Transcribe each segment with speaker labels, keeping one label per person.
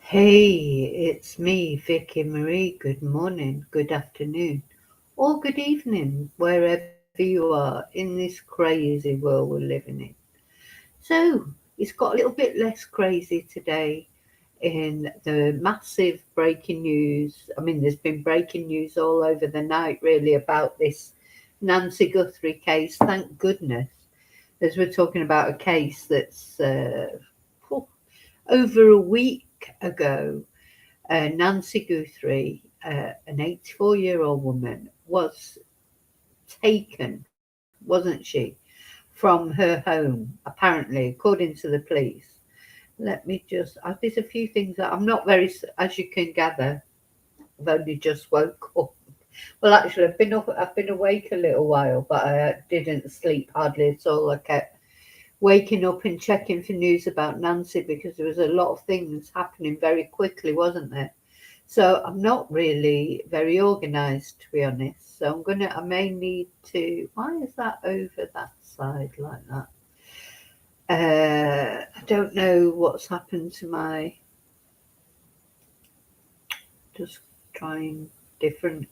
Speaker 1: Hey, it's me, Vicky Marie. Good morning, good afternoon, or good evening, wherever you are in this crazy world we're living in. So, it's got a little bit less crazy today in the massive breaking news. I mean, there's been breaking news all over the night, really, about this Nancy Guthrie case. Thank goodness, as we're talking about a case that's over a week ago. Nancy Guthrie, an 84-year-old woman, was taken, wasn't she, from her home, apparently, according to the police. Let me just, there's a few things that I'm not very, as you can gather, I've only just woke up. Well, actually, I've been awake a little while, but I didn't sleep hardly at all. I kept waking up and checking for news about Nancy because there was a lot of things happening very quickly, wasn't there? So I'm not really very organised, to be honest. So I may need to. Why is that over that side like that? I don't know what's happened to my. Just trying different.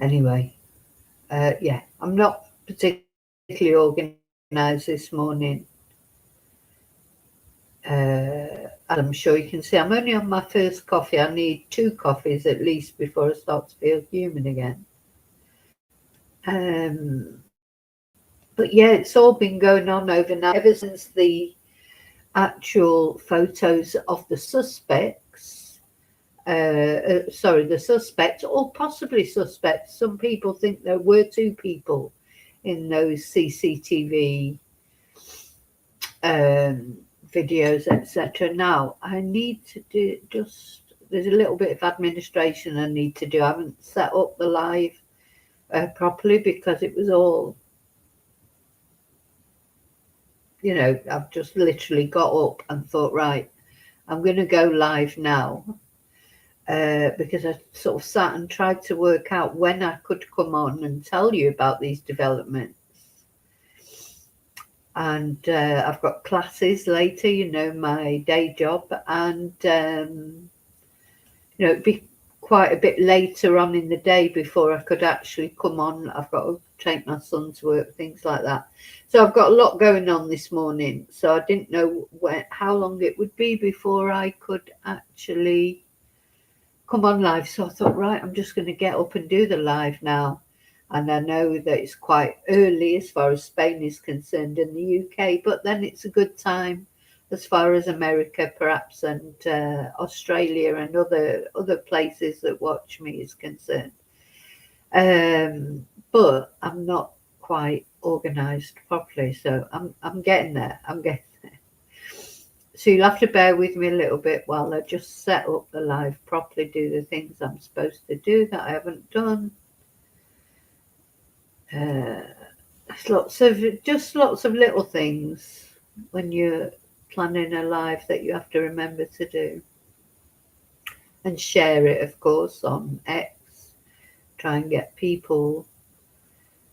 Speaker 1: Anyway, yeah, I'm not particularly organised this morning. As I'm sure you can see, I'm only on my first coffee. I need two coffees at least before I start to feel human again. But yeah, it's all been going on overnight ever since the actual photos of the suspects. The suspects, or possibly suspects. Some people think there were two people in those CCTV videos, etc. Now, I need to do there's a little bit of administration I need to do. I haven't set up the live properly because it was all, I've just literally got up and thought, right, I'm going to go live now because I sort of sat and tried to work out when I could come on and tell you about these developments. And I've got classes later, my day job, and it'd be quite a bit later on in the day before I could actually come on. I've got to take my son to work, things like that. So I've got a lot going on this morning. So I didn't know how long it would be before I could actually come on live. So I thought, right, I'm just going to get up and do the live now. And I know that it's quite early as far as Spain is concerned in the UK, but then it's a good time as far as America perhaps, and Australia and other places that watch me is concerned. But I'm not quite organised properly, so I'm getting there. I'm getting there. So you'll have to bear with me a little bit while I just set up the live properly, do the things I'm supposed to do that I haven't done. Lots of little things when you're planning a live that you have to remember to do, and share it, of course, on X. Try and get people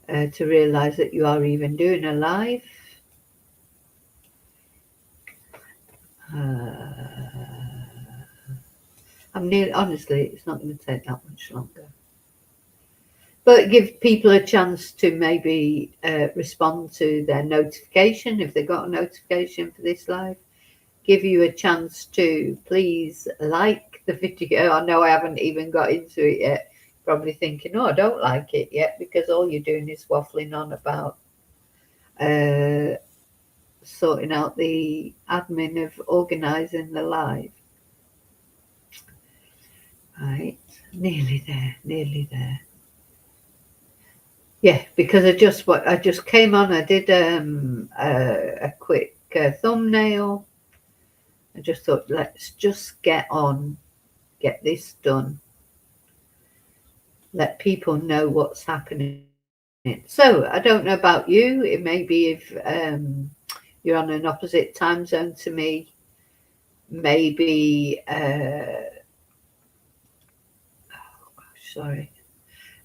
Speaker 1: to realise that you are even doing a live. Honestly, it's not going to take that much longer. But give people a chance to maybe respond to their notification if they got a notification for this live. Give you a chance to please like the video. I know I haven't even got into it yet. Probably thinking, oh, I don't like it yet because all you're doing is waffling on about sorting out the admin of organising the live. Right, nearly there. Yeah, because I just came on. I did a quick thumbnail. I just thought, let's just get on, get this done, let people know what's happening. So I don't know about you. It may be if you're on an opposite time zone to me, maybe.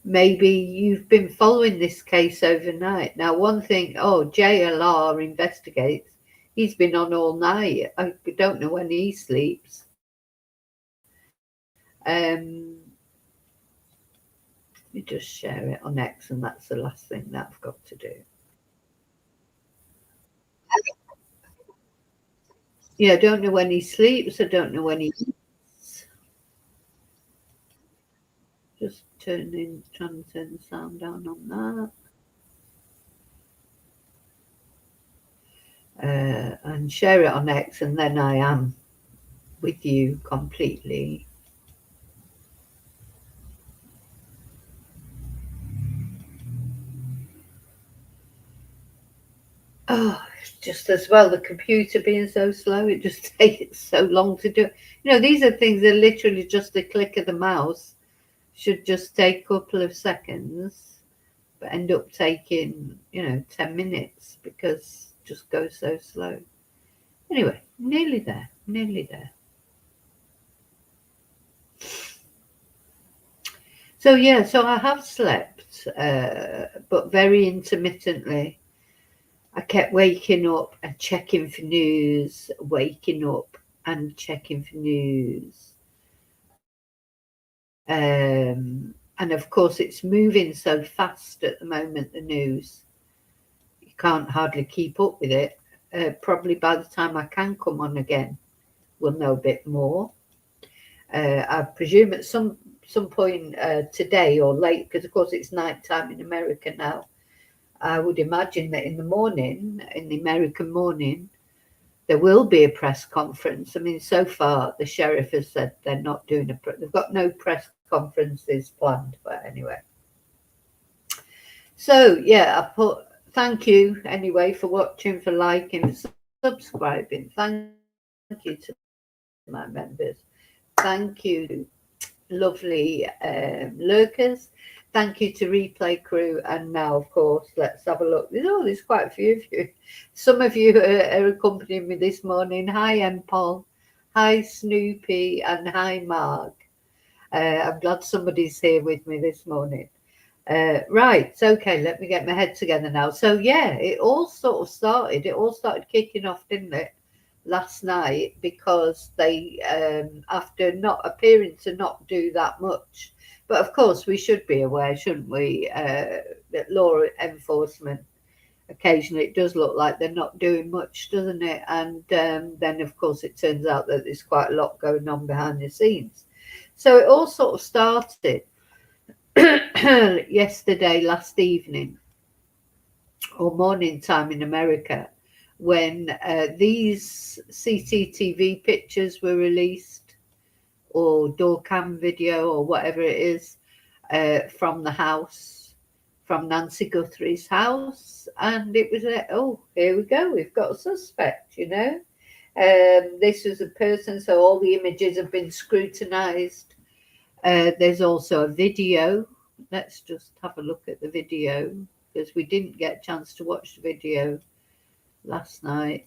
Speaker 1: Maybe you've been following this case overnight. Now, one thing, JLR investigates. He's been on all night. I don't know when he sleeps. Let me just share it on X, and that's the last thing that I've got to do. Yeah, I don't know when he sleeps. I don't know when he eats. Just trying to turn the sound down on that. And share it on X, and then I am with you completely. Oh, just as well, the computer being so slow, it just takes so long to do. These are things that literally just a click of the mouse should just take a couple of seconds, but end up taking, 10 minutes because it just goes so slow. Anyway, nearly there, nearly there. So, yeah, so I have slept, but very intermittently. I kept waking up and checking for news, waking up and checking for news. And of course, it's moving so fast at the moment, the news. You can't hardly keep up with it. Probably by the time I can come on again, we'll know a bit more. I presume at some point today or late, because of course it's night time in America now. I would imagine that in the morning, in the American morning, there will be a press conference. I mean, so far the sheriff has said they're not doing they've got no press conferences planned. But anyway, so yeah, I put thank you anyway for watching, for liking, for subscribing. Thank you to my members. Thank you, lovely lurkers. Thank you to Replay Crew. And now, of course, let's have a look. There's quite a few of you. Some of you are accompanying me this morning. Hi, Paul. Hi, Snoopy. And hi, Mark. I'm glad somebody's here with me this morning. Right. Okay, let me get my head together now. So, yeah, it all started kicking off, didn't it? Last night, because they, after not appearing to not do that much, but of course we should be aware, shouldn't we, that law enforcement occasionally it does look like they're not doing much, doesn't it? And then of course it turns out that there's quite a lot going on behind the scenes. So it all sort of started yesterday, last evening or morning time in America, when these CCTV pictures were released, or door cam video, or whatever it is, from the house, from Nancy Guthrie's house. And it was here we go, we've got a suspect, this was a person, so all the images have been scrutinized. There's also a video. Let's just have a look at the video, because we didn't get a chance to watch the video last night.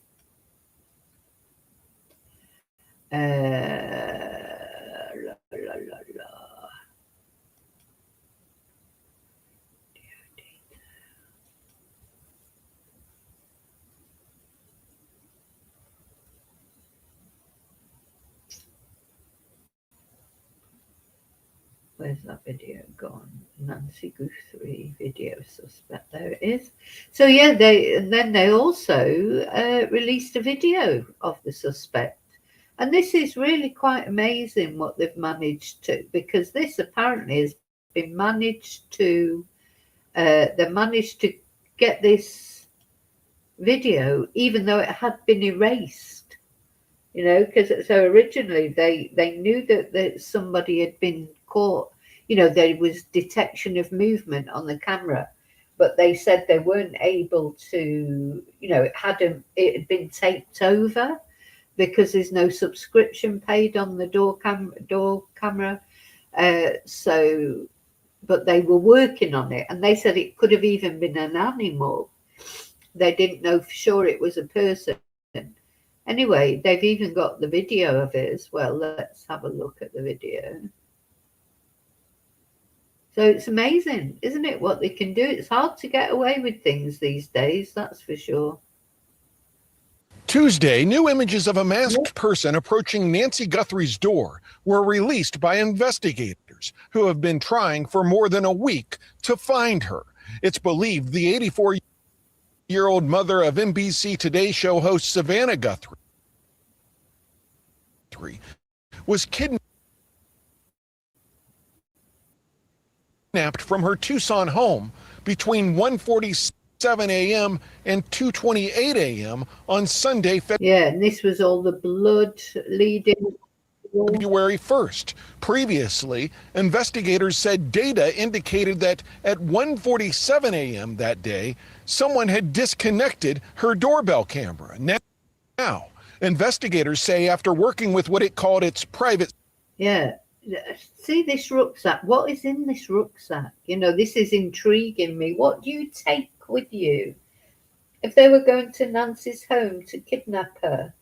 Speaker 1: Where's that video gone? Nancy Guthrie video suspect. There it is. So yeah, they also released a video of the suspect, and this is really quite amazing what they've managed to, because this apparently has been managed to. They managed to get this video, even though it had been erased. Because so originally they knew that somebody had been caught. There was detection of movement on the camera, but they said they weren't able to. It had been taped over, because there's no subscription paid on the door camera. So, but they were working on it, and they said it could have even been an animal. They didn't know for sure it was a person. Anyway, they've even got the video of it as well. Let's have a look at the video. So it's amazing, isn't it, what they can do? It's hard to get away with things these days, that's for sure.
Speaker 2: Tuesday, new images of a masked person approaching Nancy Guthrie's door were released by investigators who have been trying for more than a week to find her. It's believed the 84-year-old mother of NBC Today Show host Savannah Guthrie was kidnapped from her Tucson home between 1:47 a.m. and 2:28 a.m. on Sunday,
Speaker 1: Yeah, and this was all the blood leading.
Speaker 2: February 1st. Previously, investigators said data indicated that at 1:47 a.m. that day, someone had disconnected her doorbell camera. Now, investigators say after working with what it called its private...
Speaker 1: Yeah. See this rucksack. What is in this rucksack? You know, this is intriguing me. What do you take with you? If they were going to Nancy's home to kidnap her,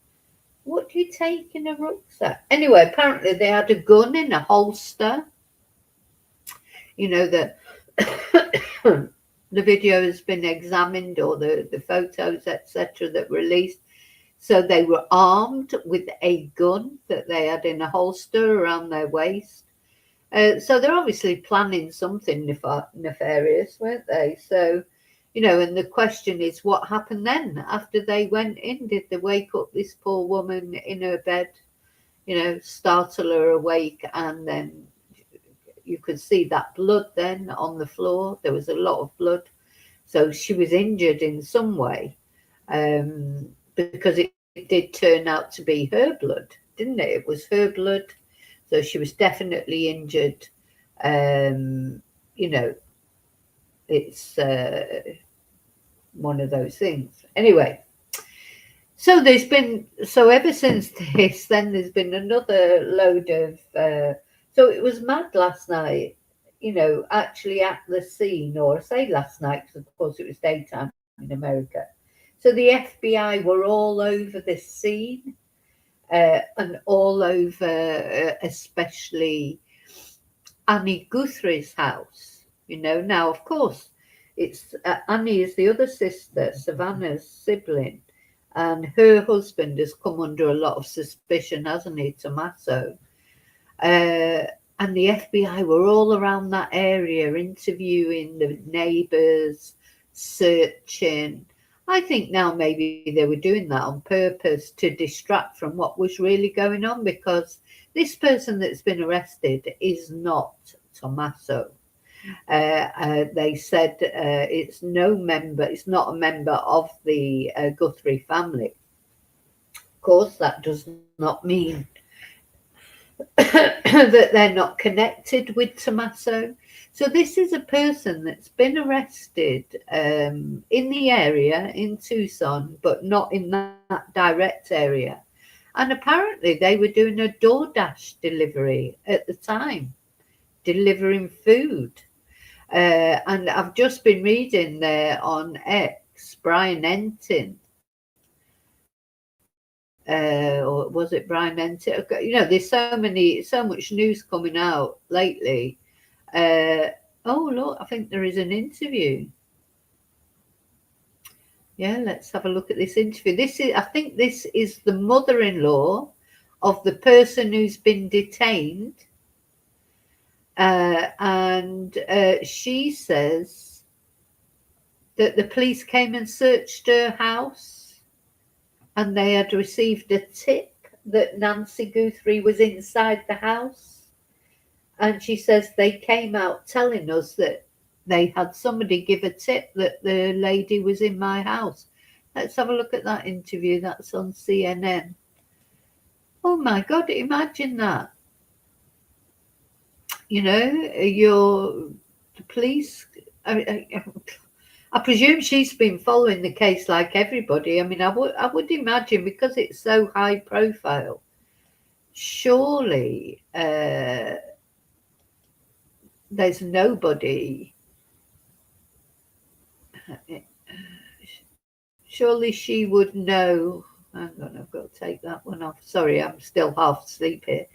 Speaker 1: what do you take in a rucksack? Anyway, apparently they had a gun in a holster. You know, the video has been examined, or the photos, etc., that released. So they were armed with a gun that they had in a holster around their waist. So they're obviously planning something nefarious, weren't they? So, you know, and the question is, what happened then after they went in? Did they wake up this poor woman in her bed, you know, startle her awake, and then you could see that blood then on the floor? There was a lot of blood. So she was injured in some way. Because it did turn out to be her blood, didn't it? It was her blood. So she was definitely injured. You know, it's one of those things. Anyway, so ever since this, then there's been another load of, so it was mad last night, you know, actually at the scene, or I say last night, because of course it was daytime in America. So the FBI were all over this scene, and all over, especially Annie Guthrie's house. You know, now of course, it's Annie is the other sister, Savannah's sibling, and her husband has come under a lot of suspicion, hasn't he, Tommaso? And the FBI were all around that area, interviewing the neighbours, searching. I think now maybe they were doing that on purpose to distract from what was really going on, because this person that's been arrested is not Tommaso. They said it's not a member of the Guthrie family. Of course, that does not mean that they're not connected with Tommaso. So this is a person that's been arrested in the area in Tucson, but not in that direct area. And apparently they were doing a DoorDash delivery at the time, delivering food. And I've just been reading there on X, Brian Entin, or was it Brian Entin? You know, there's so much news coming out lately. Oh look, I think there is an interview. Yeah, let's have a look at this interview. I think this is the mother-in-law of the person who's been detained. And she says that the police came and searched her house, and they had received a tip that Nancy Guthrie was inside the house. And she says they came out telling us that they had somebody give a tip that the lady was in my house. Let's have a look at that interview. That's on CNN. Oh my God, imagine that. You know, the police. I presume she's been following the case like everybody. I mean, I would imagine, because it's so high profile, surely there's nobody. Surely she would know. Hang on, I've got to take that one off. Sorry, I'm still half asleep here.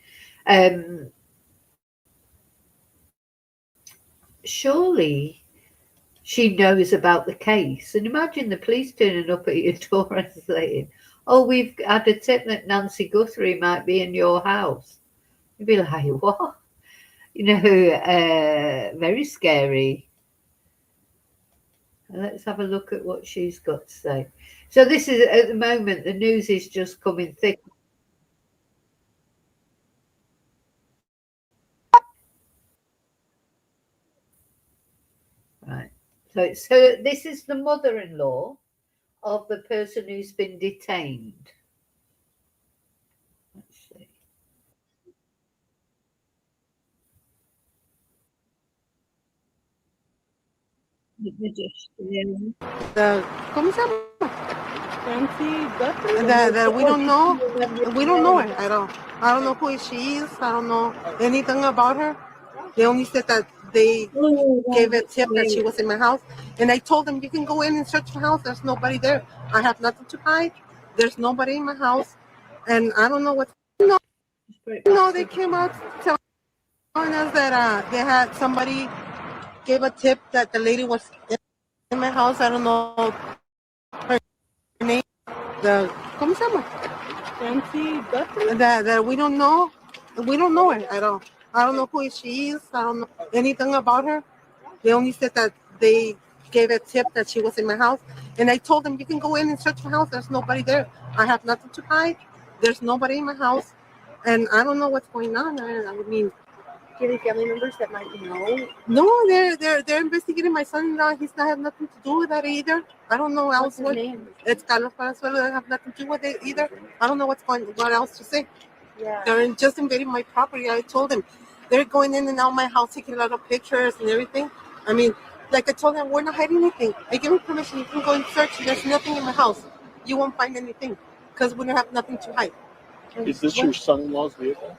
Speaker 1: Surely she knows about the case. And imagine the police turning up at your door and saying, oh, we've had a tip that Nancy Guthrie might be in your house. You'd be like, what? Very scary. Let's have a look at what she's got to say. So this is at the moment, the news is just coming thick. Right. So this is the mother-in-law of the person who's been detained. Let's see. Let me just,
Speaker 3: ¿Cómo se llama? That we don't know. We don't know her at all. I don't know who she is. I don't know anything about her. They only said that they gave a tip that she was in my house. And I told them, you can go in and search my house. There's nobody there. I have nothing to hide. There's nobody in my house. And I don't know what's going on. No, they came out telling us that they had somebody gave a tip that the lady was in my house. I don't know her name. ¿Cómo se llama? That we don't know. We don't know her at all. I don't know who she is. I don't know anything about her. They only said that they gave a tip that she was in my house. And I told them, you can go in and search my house. There's nobody there. I have nothing to hide. There's nobody in my house. And I don't know what's going on. I mean,
Speaker 4: Do you have any family members that might know?
Speaker 3: no, they're investigating my son-in-law. He's not have nothing to do with that either. I don't know
Speaker 4: What's
Speaker 3: else.
Speaker 4: his name?
Speaker 3: It's Carlos Palazuelo. They have nothing to do with it either. I don't know what else to say.
Speaker 4: Yeah.
Speaker 3: They're just invading my property. I told them they're going in and out my house, taking a lot of pictures and everything. I mean, like I told them, we're not hiding anything. I give them permission. You can go and search. There's nothing in my house. You won't find anything because we don't have nothing to hide.
Speaker 5: Is this your son-in-law's vehicle?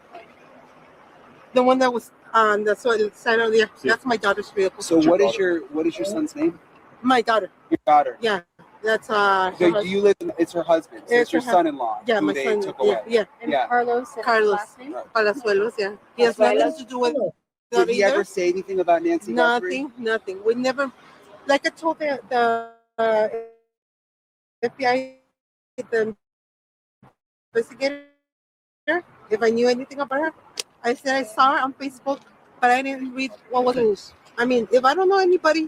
Speaker 3: The one that was on the side of the, that's my daughter's vehicle.
Speaker 6: So what is your son's name?
Speaker 3: My daughter.
Speaker 6: Your daughter.
Speaker 3: Yeah, that's
Speaker 6: So you live? It's her husband. So it's your
Speaker 3: her
Speaker 6: son-in-law.
Speaker 3: yeah,
Speaker 6: who
Speaker 3: my
Speaker 6: they
Speaker 3: son.
Speaker 6: took away.
Speaker 3: Yeah.
Speaker 4: And
Speaker 6: Yeah.
Speaker 4: Carlos. And
Speaker 3: Carlos.
Speaker 4: Last name?
Speaker 3: Palazuelos. Yeah, he has nothing to do with
Speaker 6: Did
Speaker 3: that
Speaker 6: he
Speaker 3: either.
Speaker 6: ever say anything about Nancy Guthrie?
Speaker 3: Nothing. We never, like I told the FBI, the investigator, if I knew anything about her. I said I saw her on Facebook, but I didn't read what was it. I mean, if I don't know anybody,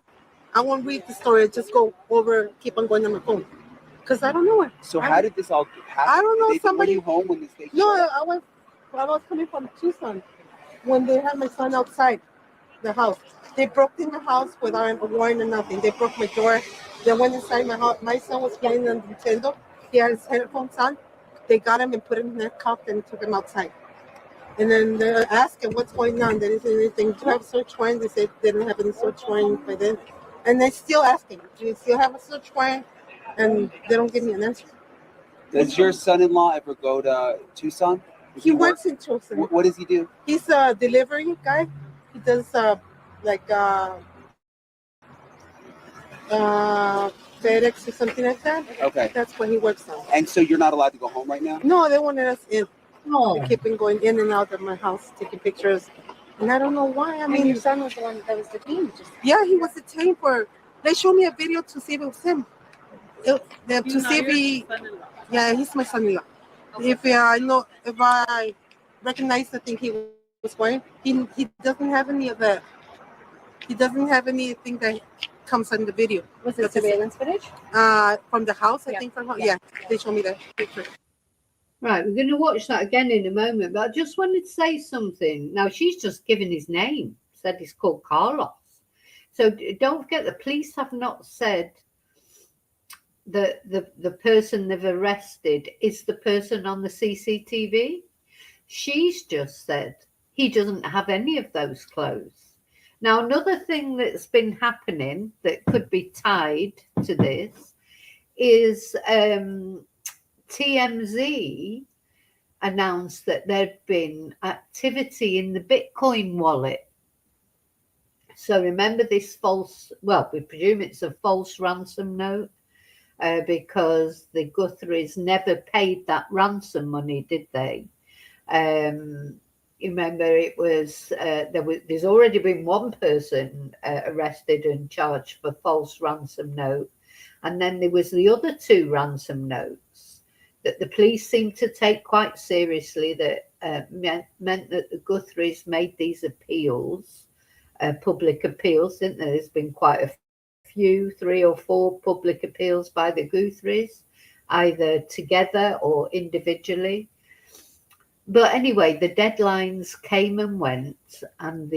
Speaker 3: I won't read the story. I just go over, keep on going on my phone, because I don't know her.
Speaker 6: So how did this all happen?
Speaker 3: I don't know,
Speaker 6: Were
Speaker 3: somebody-
Speaker 6: you home when this thing?
Speaker 3: No, I was coming from Tucson when they had my son outside the house. They broke in the house without a warrant or nothing. They broke my door. They went inside my house. My son was playing on Nintendo. He had his headphones on. They got him and put him in their cuff and took him outside. And then they asked him what's going on. They didn't say anything. Do you have a search warrant? They said they didn't have any search warrant by then. And they still asking, do you still have a search warrant? And they don't give me an answer.
Speaker 6: Does your son-in-law ever go to Tucson? Does
Speaker 3: He
Speaker 6: work?
Speaker 3: works in Tucson.
Speaker 6: What does he do?
Speaker 3: He's a delivery guy. He does FedEx or something like that.
Speaker 6: Okay.
Speaker 3: That's what he works on.
Speaker 6: And so you're not allowed to go home right now?
Speaker 3: No, they wanted us in.
Speaker 1: Oh,
Speaker 3: They keep on going in and out of my house, taking pictures. And I don't know why. I
Speaker 4: I mean,
Speaker 3: mean,
Speaker 4: your son was the one that was detained.
Speaker 3: yeah, he was detained for. They showed me a video to see if it was him. To see if he. Yeah, he's my son-in-law. If I recognize the thing he was wearing, he doesn't have any of that. He doesn't have anything that comes on the video.
Speaker 4: Was it surveillance footage?
Speaker 3: From the house, I
Speaker 4: Yeah.
Speaker 3: think.
Speaker 4: Yeah.
Speaker 3: Yeah, they showed me that picture.
Speaker 1: right. We're going to watch that again in a moment. But I just wanted to say something. Now, she's just given his name, said he's called Carlos. So don't forget, the police have not said that the person they've arrested is the person on the CCTV. She's just said he doesn't have any of those clothes. Now, another thing that's been happening that could be tied to this is TMZ announced that there'd been activity in the Bitcoin wallet. So remember this false, well, we presume it's a false ransom note because the Guthries never paid that ransom money, did they? Remember, it was there's already been one person arrested and charged for false ransom note, and then there was the other two ransom notes. that the police seem to take quite seriously, that meant that the Guthries made these appeals, public appeals, didn't there? There's been quite a few, 3 or 4 public appeals by the Guthries, either together or individually. But anyway, the deadlines came and went, and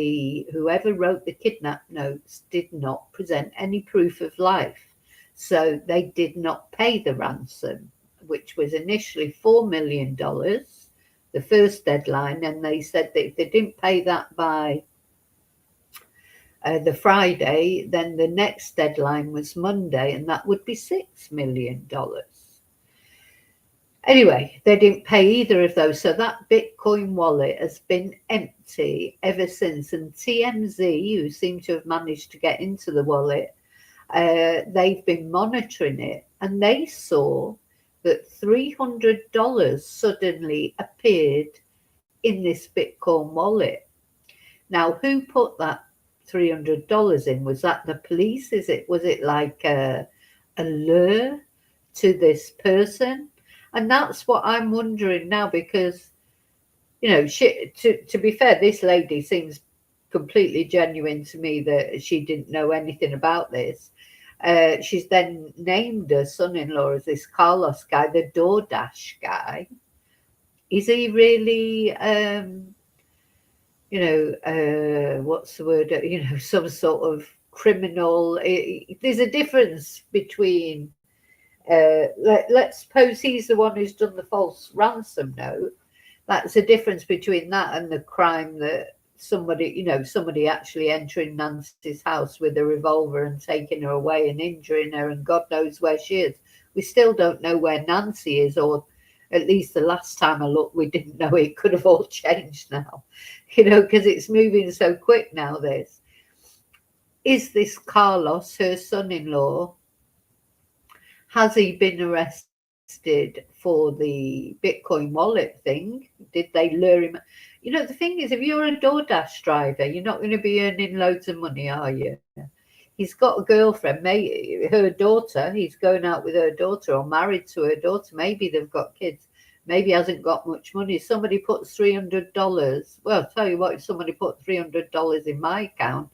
Speaker 1: whoever wrote the kidnap notes did not present any proof of life. So they did not pay the ransom, which was initially $4 million, the first deadline. And they said that if they didn't pay that by the Friday, then the next deadline was Monday, and that would be $6 million. Anyway, they didn't pay either of those. So that Bitcoin wallet has been empty ever since. And TMZ, who seem to have managed to get into the wallet, they've been monitoring it, and they saw that $300 suddenly appeared in this Bitcoin wallet. Now, who put that $300 in? Was that the police? Was it like a lure to this person? And that's what I'm wondering now, because, to be fair, this lady seems completely genuine to me that she didn't know anything about this. She's then named her son-in-law as this Carlos guy, the DoorDash guy. Is he really, what's the word? Some sort of criminal? There's a difference between, let's suppose he's the one who's done the false ransom note. That's a difference between that and the crime that somebody actually entering Nancy's house with a revolver and taking her away and injuring her, and God knows where she is. We still don't know where Nancy is, or at least the last time I looked, we didn't know. It could have all changed now, because it's moving so quick now. Is this Carlos, her son-in-law? Has he been arrested for the Bitcoin wallet thing? Did they lure him? The thing is, if you're a DoorDash driver, you're not going to be earning loads of money, are you? He's got a girlfriend, her daughter. He's going out with her daughter, or married to her daughter. Maybe they've got kids. Maybe he hasn't got much money. Somebody puts $300. Well, I'll tell you what, if somebody put $300 in my account,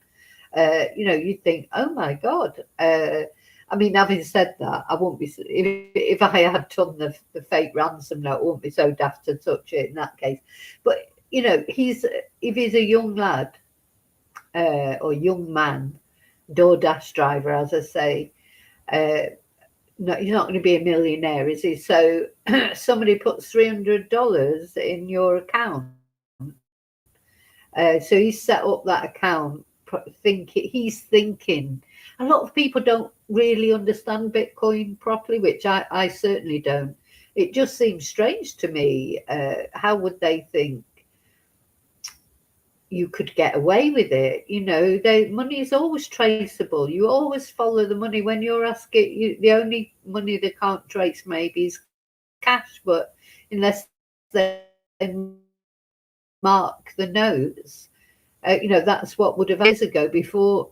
Speaker 1: you'd think, oh my God. Having said that, I won't be, if I had done the fake ransom note, I wouldn't be so daft to touch it in that case. But, if he's a young lad or young man, DoorDash driver, as I say, no, he's not going to be a millionaire, is he? So somebody puts $300 in your account. So he's set up that account, he's thinking. A lot of people don't really understand Bitcoin properly, which I certainly don't. It just seems strange to me. How would they think you could get away with it? Money is always traceable. You always follow the money. When you're asking, the only money they can't trace maybe is cash, but unless they mark the notes, that's what would have years ago before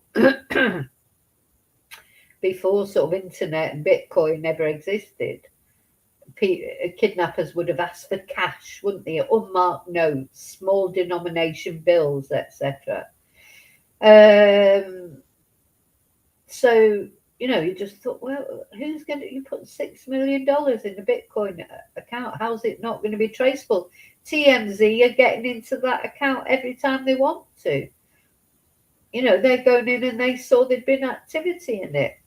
Speaker 1: before sort of internet and Bitcoin never existed. Kidnappers would have asked for cash, wouldn't they? Unmarked notes, small denomination bills, etc. So, you just thought, well, you put $6 million in a Bitcoin account? How's it not going to be traceable? TMZ are getting into that account every time they want to. They're going in and they saw there'd been activity in it.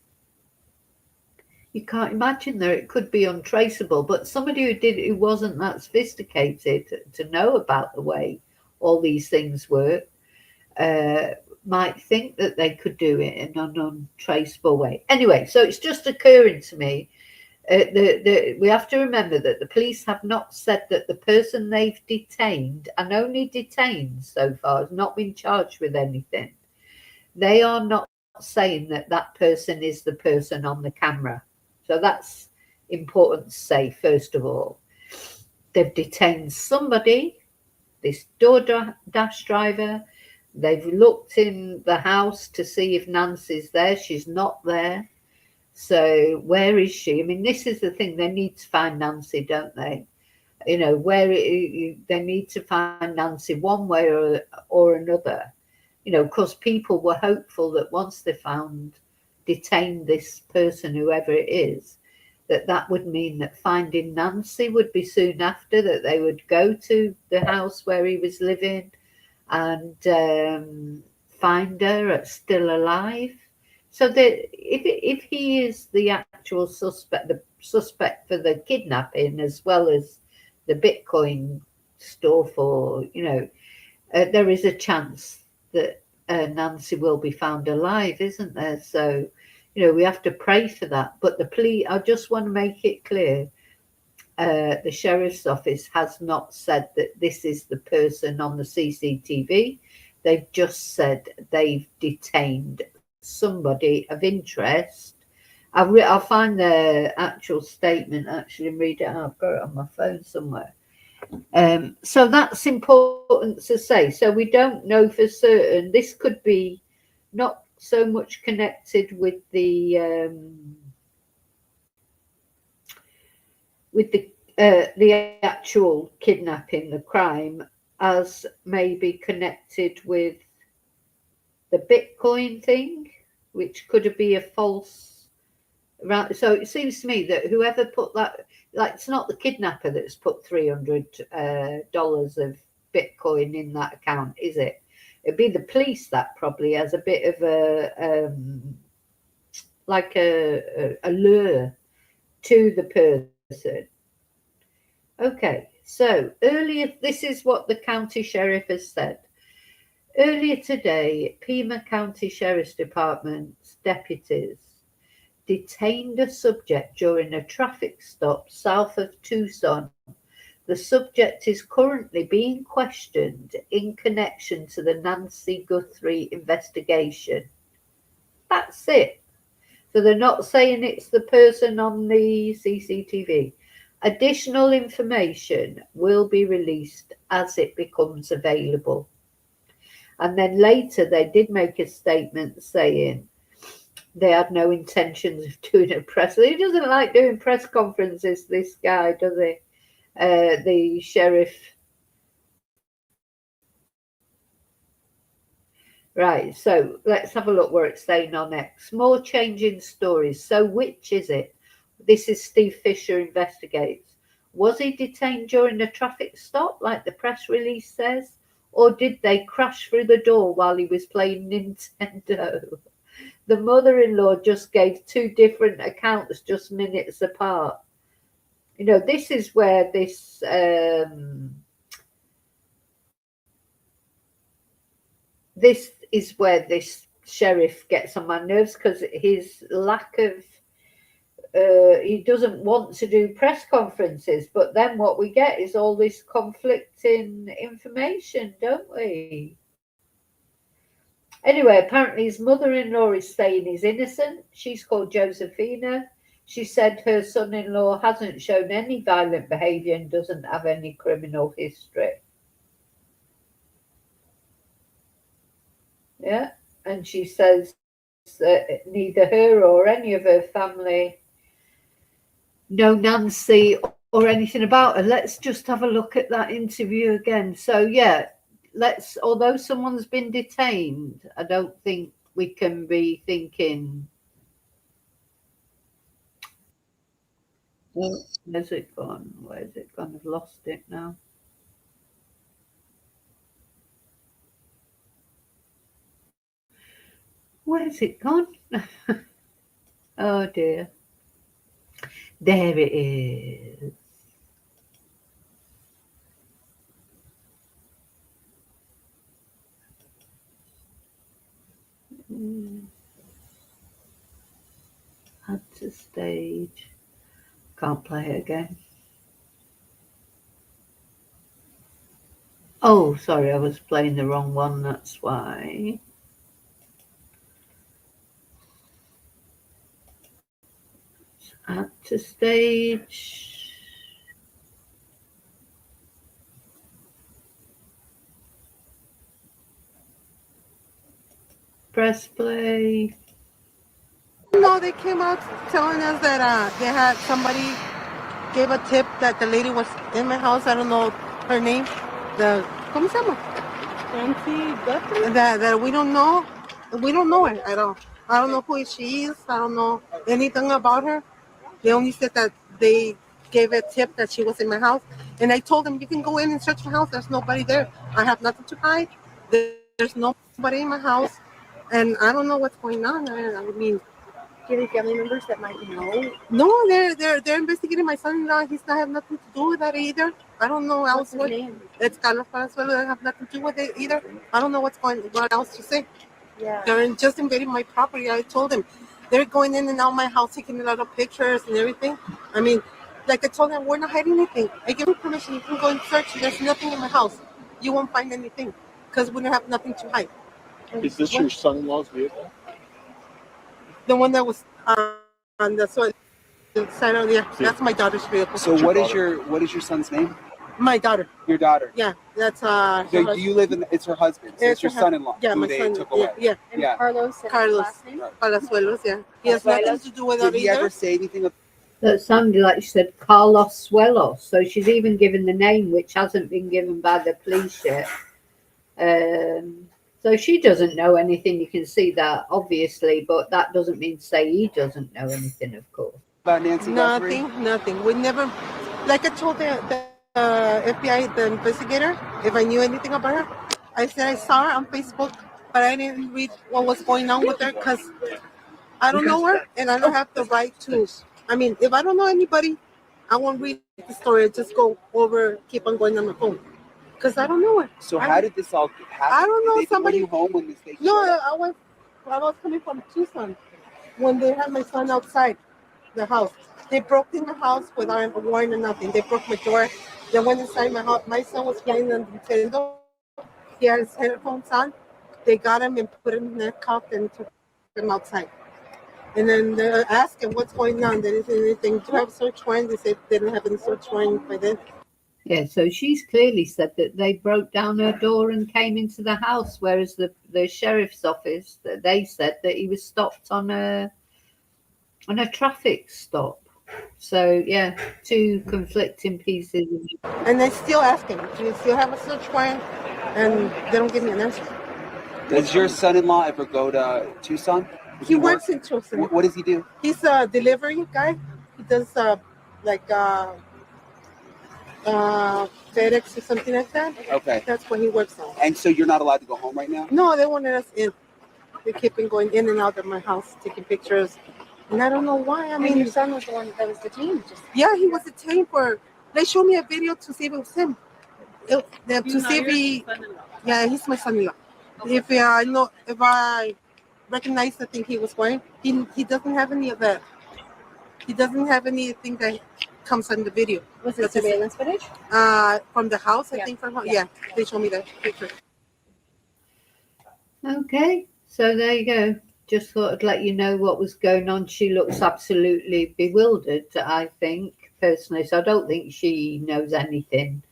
Speaker 1: You can't imagine that it could be untraceable, but somebody who wasn't that sophisticated to know about the way all these things work might think that they could do it in an untraceable way. Anyway, so it's just occurring to me. We have to remember that the police have not said that the person they've detained, and only detained so far, has not been charged with anything. They are not saying that that person is the person on the camera. So that's important to say, first of all. They've detained somebody, this DoorDash driver. They've looked in the house to see if Nancy's there. She's not there. So where is she? I mean, this is the thing. They need to find Nancy, don't they? You know, they need to find Nancy one way or another. You know, because people were hopeful that once they detained this person, whoever it is, that would mean that finding Nancy would be soon after, that they would go to the house where he was living and find her still alive. So that if he is the actual suspect, the suspect for the kidnapping as well as the Bitcoin stuff, or there is a chance that Nancy will be found alive, isn't there? So we have to pray for that. But the police, I just want to make it clear, the sheriff's office has not said that this is the person on the CCTV. They've just said they've detained somebody of interest. I'll find the actual statement actually and read it out. I've got it on my phone somewhere. So that's important to say. So we don't know for certain. This could be not so much connected with the actual kidnapping, the crime, as maybe connected with the Bitcoin thing, which could be a false. So it seems to me that whoever put that, like, it's not the kidnapper that's put $300 of Bitcoin in that account, is it? It'd be the police that probably has a bit of a like a lure to the person. Okay, so earlier, this is what the county sheriff has said. Earlier today, Pima County Sheriff's Department's deputies detained a subject during a traffic stop south of Tucson. The subject is currently being questioned in connection to the Nancy Guthrie investigation. That's it. So they're not saying it's the person on the CCTV. Additional information will be released as it becomes available. And then later they did make a statement saying they had no intentions of doing a press. He doesn't like doing press conferences, this guy, does he? The sheriff. Right, so let's have a look where it's saying on X. More changing stories. So which is it? This is Steve Fisher investigates. Was he detained during a traffic stop, like the press release says? Or did they crash through the door while he was playing Nintendo? The mother-in-law just gave two different accounts just minutes apart. This is where this this sheriff gets on my nerves, because his lack of he doesn't want to do press conferences, but then what we get is all this conflicting information, don't we? Anyway, apparently his mother-in-law is saying he's innocent. She's called Josephina. She said her son-in-law hasn't shown any violent behavior and doesn't have any criminal history. Yeah, and she says that neither her or any of her family know Nancy or anything about her. Let's just have a look at that interview again. So yeah, although someone's been detained, I don't think we can be thinking, where's it gone? Where's it gone? I've lost it now. Where's it gone? Oh dear. There it is. Add to stage. Can't play it again. Oh, sorry, I was playing the wrong one, that's why. Add to stage. Press play.
Speaker 3: No, No, they came out telling us that they had somebody gave a tip that the lady was in my house. I don't know her name. The ¿Cómo se llama?
Speaker 4: Nancy Guthrie?
Speaker 3: That we don't know. We don't know her at all. I don't know who she is. I don't know anything about her. They only said that they gave a tip that she was in my house. And I told them, you can go in and search my house. There's nobody there. I have nothing to hide. There's nobody in my house. And I don't know what's going on. I mean,
Speaker 4: Do you have any family members that might know?
Speaker 3: no, they're investigating my son-in-law. He's not have nothing to do with that either. I don't know
Speaker 4: What's
Speaker 3: else
Speaker 4: his
Speaker 3: what.
Speaker 4: name?
Speaker 3: It's Carlos Palazuelo. They have nothing to do with it either. I don't know what else to say.
Speaker 4: Yeah.
Speaker 3: They're just invading my property. I told them they're going in and out my house, taking a lot of pictures and everything. I mean, like I told them, we're not hiding anything. I give you permission. You can go and search. There's nothing in my house. You won't find anything because we don't have nothing to hide.
Speaker 5: Is this your son-in-law's vehicle?
Speaker 3: The one that was on the side of that's my daughter's vehicle.
Speaker 6: So what is your son's name?
Speaker 3: My daughter.
Speaker 6: Your daughter.
Speaker 3: Yeah, that's
Speaker 6: Do you live in? It's her husband. So it's your
Speaker 3: her
Speaker 6: son-in-law.
Speaker 3: Yeah,
Speaker 6: who
Speaker 3: my
Speaker 6: they
Speaker 3: son.
Speaker 6: took away.
Speaker 3: Yeah,
Speaker 4: And
Speaker 6: Yeah.
Speaker 4: Carlos. And his
Speaker 3: Carlos.
Speaker 4: last name?
Speaker 3: Palazuelos. Yeah, he has nothing to do with that
Speaker 6: Did he ever
Speaker 3: either.
Speaker 6: say anything?
Speaker 1: That sounded like she said Carlos Suelos. So she's even given the name, which hasn't been given by the police yet. So she doesn't know anything. You can see that, obviously, but that doesn't mean to say he doesn't know anything, of course.
Speaker 6: About Nancy Guthrie?
Speaker 3: Nothing. We never, like I told the FBI, the investigator, if I knew anything about her. I said I saw her on Facebook, but I didn't read what was going on with her because I don't know her and I don't have the right to. I mean, if I don't know anybody, I won't read the story. I just go over, keep on going on my phone because I don't know her.
Speaker 6: So how did this all happen?
Speaker 3: I don't know,
Speaker 6: Did they
Speaker 3: somebody-
Speaker 6: bring you home when this thing
Speaker 3: No,
Speaker 6: showed up?
Speaker 3: I was coming from Tucson when they had my son outside the house. They broke in the house without a warrant or nothing. They broke my door. They went inside my house. My son was playing on Nintendo. He had his headphones on. They got him and put him in the cuff and took him outside. And then they asked him what's going on. They didn't say anything. Do you have a search warrant? They said they didn't have any search warrant by then.
Speaker 1: Yeah, so she's clearly said that they broke down her door and came into the house, whereas the sheriff's office, they said that he was stopped on a traffic stop. So yeah, two conflicting pieces.
Speaker 3: And I still ask him, do you still have a search warrant? And they don't give me an answer.
Speaker 6: Does your son-in-law ever go to Tucson? Does
Speaker 3: He
Speaker 6: work?
Speaker 3: works in Tucson.
Speaker 6: What does he do?
Speaker 3: He's a delivery guy. He does FedEx or something like that.
Speaker 6: Okay.
Speaker 3: That's what he works on.
Speaker 6: And so you're not allowed to go home right now?
Speaker 3: No, they wanted us in. They keep on going in and out of my house, taking pictures. And I don't know why. I mean,
Speaker 4: your son was the one that was detained.
Speaker 3: yeah, he was detained for. They showed me a video to see if it was him. To see if he. Yeah, he's my son-in-law. Okay. If I recognize the thing he was wearing, he doesn't have any of that. He doesn't have anything that comes on the video.
Speaker 4: Was it surveillance footage?
Speaker 3: From the house, I
Speaker 4: Yeah.
Speaker 3: think. From
Speaker 4: Yeah.
Speaker 3: They showed me that picture.
Speaker 1: Okay, so there you go. Just thought I'd let you know what was going on. She looks absolutely bewildered, I think, personally. So I don't think she knows anything,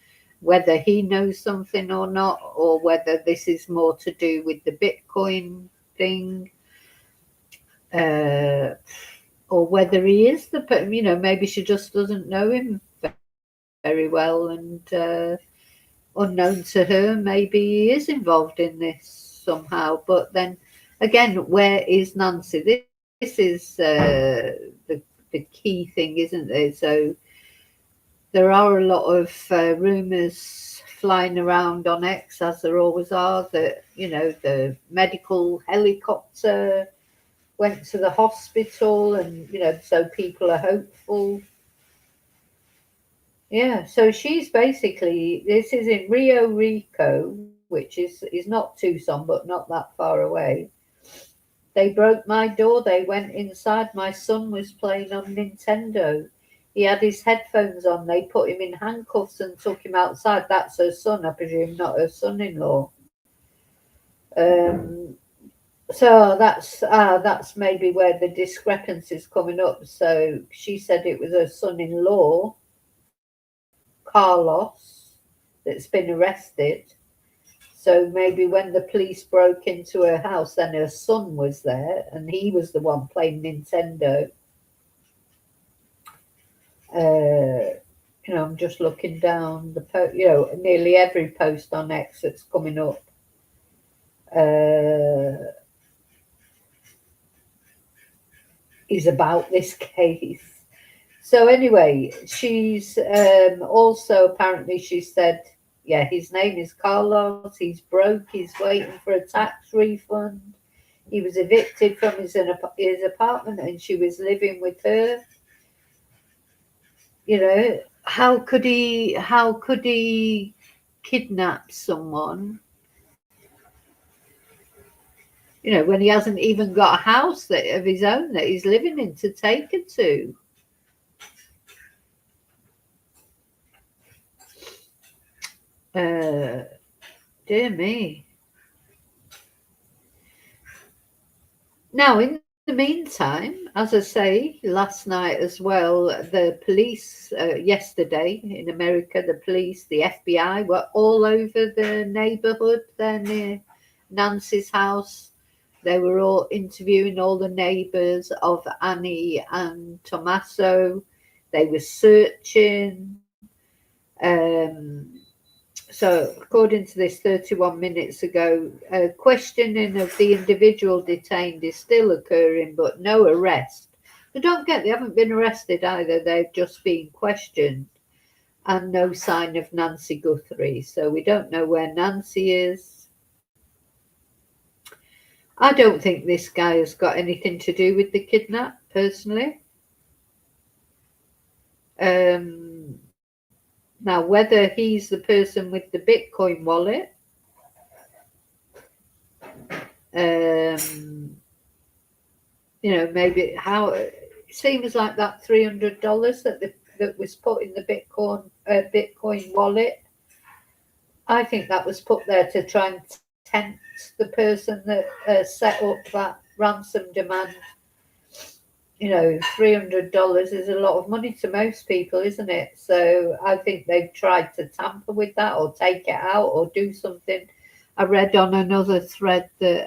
Speaker 1: whether he knows something or not, or whether this is more to do with the Bitcoin thing, or whether he is maybe she just doesn't know him very well, and unknown to her, maybe he is involved in this somehow. But then again, where is Nancy? This is the key thing, isn't it? So there are a lot of rumours flying around on X, as there always are, that the medical helicopter went to the hospital, and so people are hopeful. Yeah, so she's basically, this is in Rio Rico, which is not Tucson, but not that far away. They broke my door. They went inside. My son was playing on Nintendo. He had his headphones on. They put him in handcuffs and took him outside. That's her son, I presume, not her son-in-law. So that's maybe where the discrepancy is coming up. So she said it was her son-in-law, Carlos, that's been arrested. So maybe when the police broke into her house, then her son was there, and he was the one playing Nintendo. I'm just looking down the nearly every post on X that's coming up. Is about this case. So anyway, she's also apparently she said, yeah, his name is Carlos. He's broke. He's waiting for a tax refund. He was evicted from his apartment, and she was living with her. How could he kidnap someone? When he hasn't even got a house of his own that he's living in to take her to. Dear me. Now, in the meantime, as I say, last night as well, the police, yesterday in America, the police, the FBI were all over the neighborhood there near Nancy's house. They were all interviewing all the neighbors of Annie and Tommaso. They were searching. So, according to this 31 minutes ago, questioning of the individual detained is still occurring, but no arrest. But don't get, they haven't been arrested either. They've just been questioned, and no sign of Nancy Guthrie. So we don't know where Nancy is. I don't think this guy has got anything to do with the kidnap, personally. Now, whether he's the person with the Bitcoin wallet, maybe how it seems like that $300 that was put in the Bitcoin wallet. I think that was put there to try and tempt the person that set up that ransom demand. $300 is a lot of money to most people, isn't it? So I think they've tried to tamper with that or take it out or do something. I read on another thread that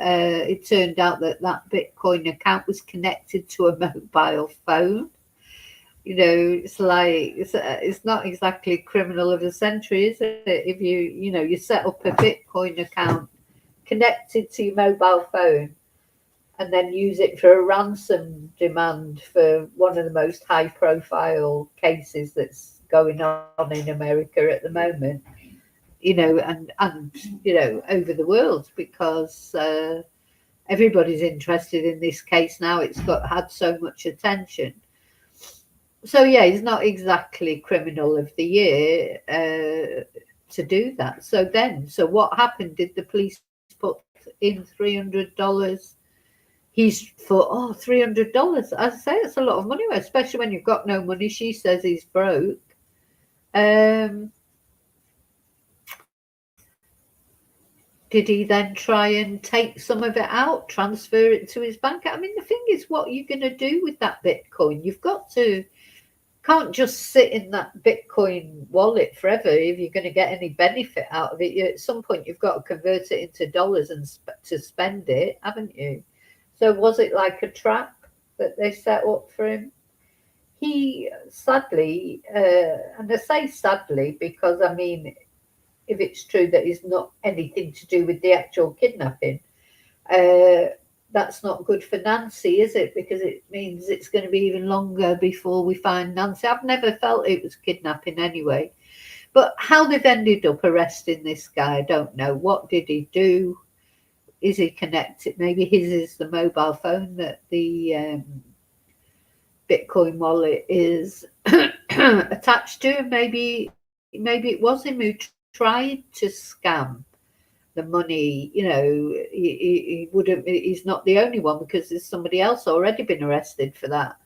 Speaker 1: it turned out that Bitcoin account was connected to a mobile phone. It's like it's not exactly criminal of the century, is it? If you set up a Bitcoin account connected to your mobile phone, and then use it for a ransom demand for one of the most high-profile cases that's going on in America at the moment, and over the world, because everybody's interested in this case now. It's had so much attention. So yeah, he's not exactly criminal of the year to do that. So what happened? Did the police put in $300? He's for $300. As I say, it's a lot of money, especially when you've got no money. She says he's broke. Did he then try and take some of it out, transfer it to his bank? I mean, the thing is, what are you going to do with that Bitcoin? Can't just sit in that Bitcoin wallet forever if you're going to get any benefit out of it. At some point, you've got to convert it into dollars and to spend it, haven't you? So was it like a trap that they set up for him? He sadly, and I say sadly because, I mean, if it's true that he's not anything to do with the actual kidnapping, that's not good for Nancy, is it? Because it means it's going to be even longer before we find Nancy. I've never felt it was kidnapping anyway. But how they've ended up arresting this guy, I don't know. What did he do? Is he connected? Maybe his is the mobile phone that the Bitcoin wallet is attached to. Maybe it was him who tried to scam the money. He wouldn't. He's not the only one, because there's somebody else already been arrested for that.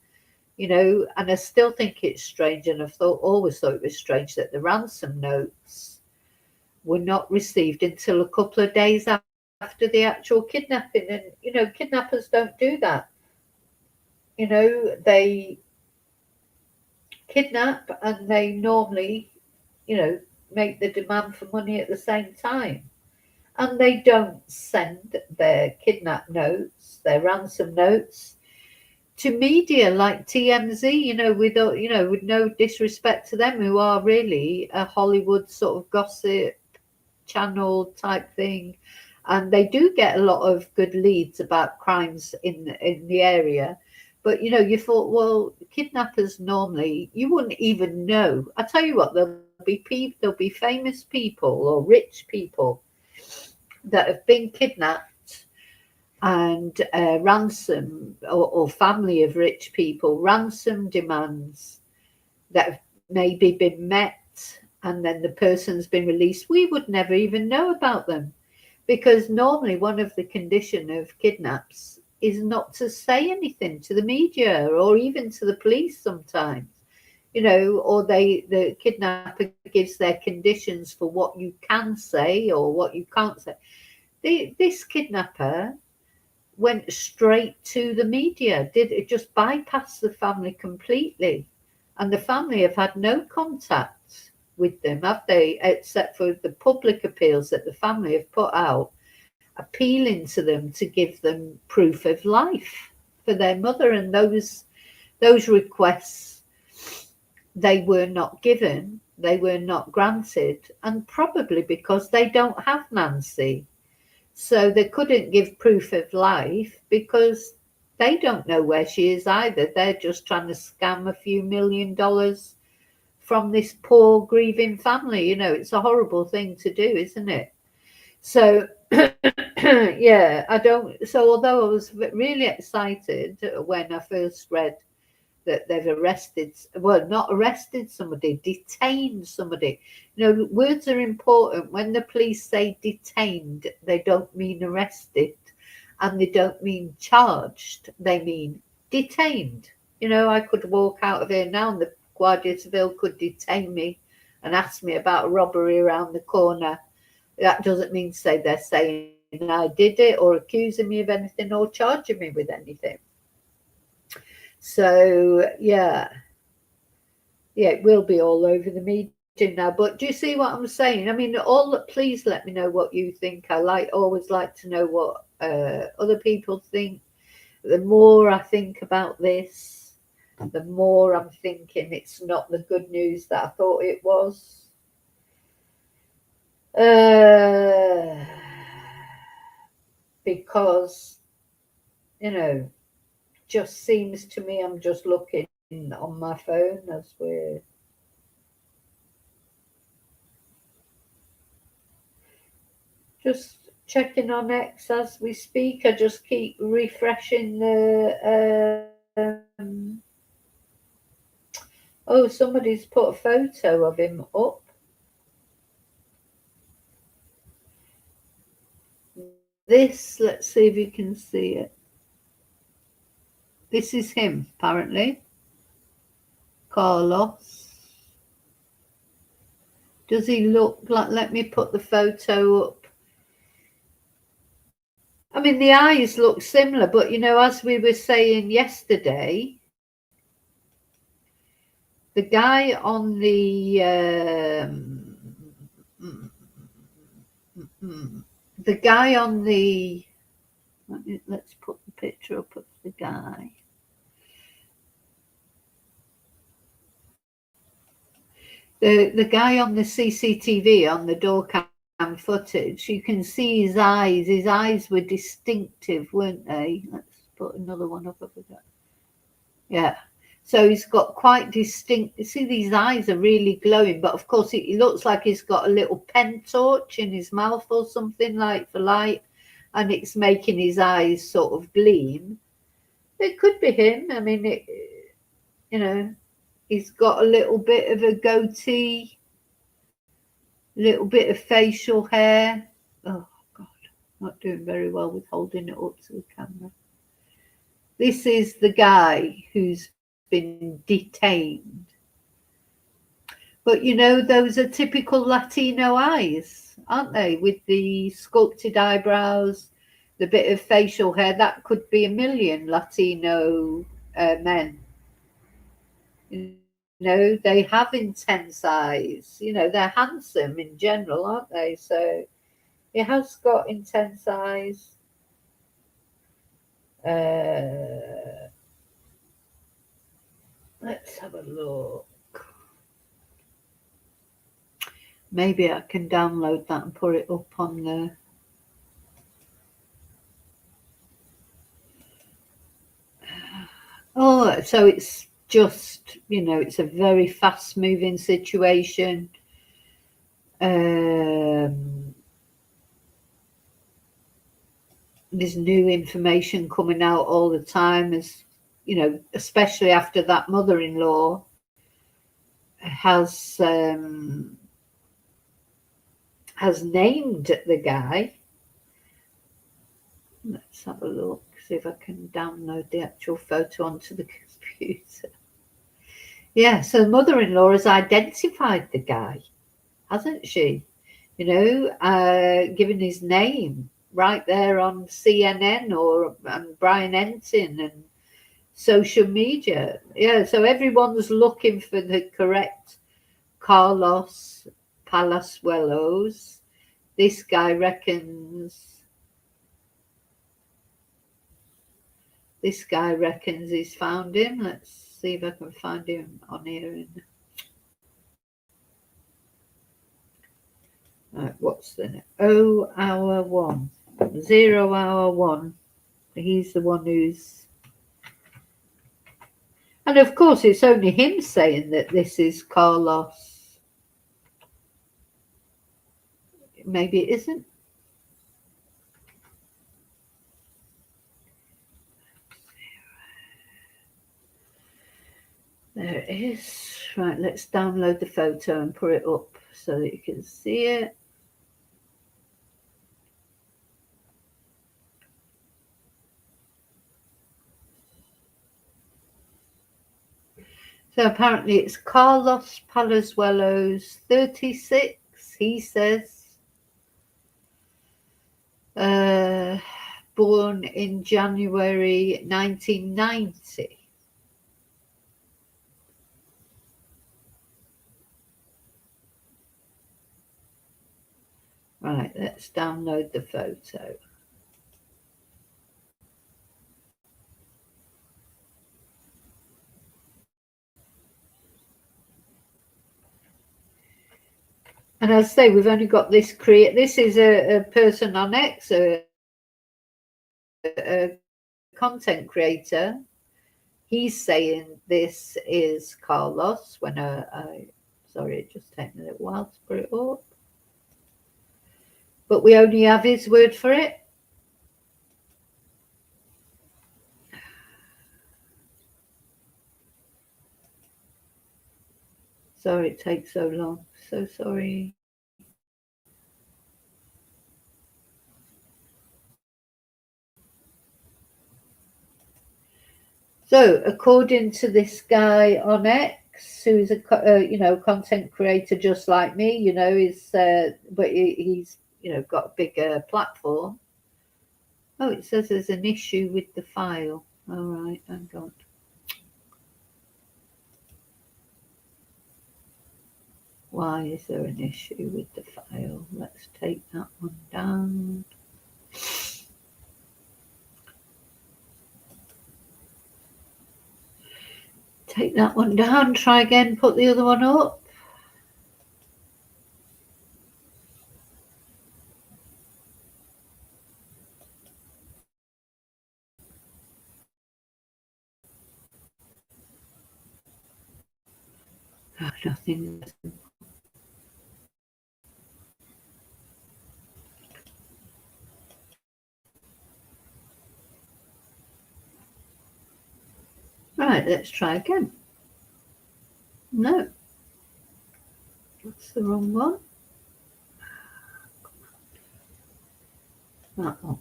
Speaker 1: And I still think it's strange, and I've always thought it was strange that the ransom notes were not received until a couple of days after the actual kidnapping. And kidnappers don't do that. They kidnap and they normally make the demand for money at the same time. and they don't send their kidnap notes, their ransom notes, to media like TMZ, with no disrespect to them, who are really a Hollywood sort of gossip channel type thing, and they do get a lot of good leads about crimes in the area. But you thought, well, kidnappers normally you wouldn't even know. I tell you what, there'll be famous people or rich people that have been kidnapped, and ransom, or family of rich people, ransom demands that have maybe been met, and then the person's been released. We would never even know about them, because normally one of the condition of kidnaps is not to say anything to the media or even to the police sometimes, or the kidnapper gives their conditions for what you can say or what you can't say. This kidnapper went straight to the media, did it, just bypass the family completely, and the family have had no contact with them, have they, except for the public appeals that the family have put out, appealing to them to give them proof of life for their mother, and those requests, they were not given, they were not granted, and probably because they don't have Nancy. So they couldn't give proof of life because they don't know where she is either. They're just trying to scam a few $1 million from this poor grieving family. It's a horrible thing to do, isn't it? So, yeah, so although I was really excited when I first read that they've not arrested somebody, detained somebody. Words are important. When the police say detained, they don't mean arrested, and they don't mean charged. They mean detained. I could walk out of here now and the Guardia Civil could detain me and ask me about a robbery around the corner. That doesn't mean they're saying I did it or accusing me of anything or charging me with anything. So yeah, it will be all over the media now. But do you see what I'm saying? I mean, please let me know what you think. I always like to know what other people think. The more I think about this, the more I'm thinking it's not the good news that I thought it was. Because just seems to me, I'm just looking on my phone as we're just checking on X as we speak. I just keep refreshing the oh, somebody's put a photo of him up. Let's see if you can see it. This is him, apparently. Carlos. Does he look like, let me put the photo up. I mean, the eyes look similar, but as we were saying yesterday, the guy on the let's put the picture up of the guy. The guy on the CCTV, on the door cam footage, you can see his eyes. His eyes were distinctive, weren't they? Let's put another one up of that. Yeah. So he's got quite distinct. You see, these eyes are really glowing, but of course, it looks like he's got a little pen torch in his mouth or something, like for light, and it's making his eyes sort of gleam. It could be him. I mean, he's got a little bit of a goatee, little bit of facial hair. Oh God, not doing very well with holding it up to the camera. This is the guy who's been detained. But those are typical Latino eyes, aren't they? With the sculpted eyebrows, the bit of facial hair. That could be 1 million Latino men. They have intense eyes. They're handsome in general, aren't they? So It has got intense eyes. Let's have a look. Maybe I can download that and put it up on the. Oh, so it's just, it's a very fast moving situation. There's new information coming out all the time, as especially after that mother-in-law has named the guy. Let's have a look, see if I can download the actual photo onto the computer. Yeah, so mother-in-law has identified the guy, hasn't she? Given his name right there on CNN and Brian Ensign and social media. Yeah, so everyone's looking for the correct Carlos Palazuelos. This guy reckons he's found him. Let's see if I can find him on here. Right, what's the 0 hour 1? 0 hour 1. He's the one who's. And of course, it's only him saying that this is Carlos. Maybe it isn't. There it is. Right, let's download the photo and put it up so that you can see it. So apparently it's Carlos Palazuelos, 36, he says. Born in January 1990. Right, let's download the photo. And as I say, we've only got this This is a person on X, a content creator. He's saying this is Carlos. When sorry, it just taken a little while to put it up. But we only have his word for it. Sorry it takes so long. So sorry. So according to this guy on X, who's a content creator just like me, but he's got a bigger platform. Oh, it says there's an issue with the file. All right, hang on. Why is there an issue with the file? Let's take that one down. Take that one down, try again, put the other one up. Oh, nothing. Right, let's try again. No, that's the wrong one. That one.